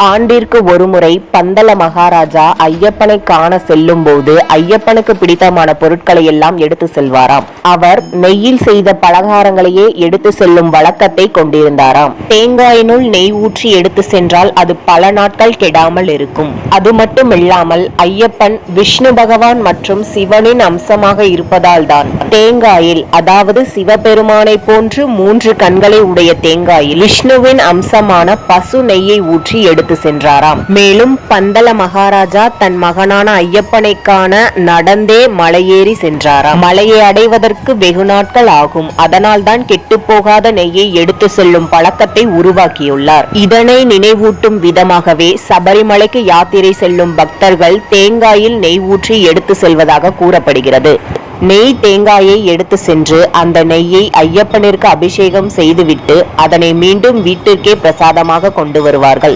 ஆண்டிற்கு ஒருமுறை பந்தல மகாராஜா ஐயப்பனை காண செல்லும் போது ஐயப்பனுக்கு பிடித்தமான பொருட்களை எல்லாம் எடுத்து செல்வாராம். அவர் நெய்யில் செய்த பலகாரங்களையே எடுத்து செல்லும் வழக்கத்தை கொண்டிருந்தாராம். தேங்காயினுள் நெய் ஊற்றி எடுத்து சென்றால் அது பல நாட்கள் கெடாமல் இருக்கும். அது மட்டுமில்லாமல் ஐயப்பன் விஷ்ணு பகவான் மற்றும் சிவனின் அம்சமாக இருப்பதால் தான் தேங்காயில், அதாவது சிவபெருமானை போன்று 3 கண்களை உடைய தேங்காயில் விஷ்ணுவின் அம்சமான பசு நெய்யை ஊற்றி எடுத்து சென்றாராம். மேலும் பந்தல மகாராஜா தன் மகனான ஐயப்பனை காண நடந்தே மலையேறி சென்றாராம். மலையை அடைவதற்கு வெகு நாட்கள் ஆகும். அதனால் தான் கெட்டு போகாத நெய்யை எடுத்து செல்லும் பழக்கத்தை உருவாக்கியுள்ளார். இதனை நினைவூட்டும் விதமாகவே சபரிமலைக்கு யாத்திரை செல்லும் பக்தர்கள் தேங்காயில் நெய் ஊற்றி எடுத்து செல்வதாக கூறப்படுகிறது. நெய் தேங்காயை எடுத்து சென்று அந்த நெய்யை ஐயப்பனிற்கு அபிஷேகம் செய்துவிட்டு அதனை மீண்டும் வீட்டிற்கே பிரசாதமாக கொண்டு வருவார்கள்.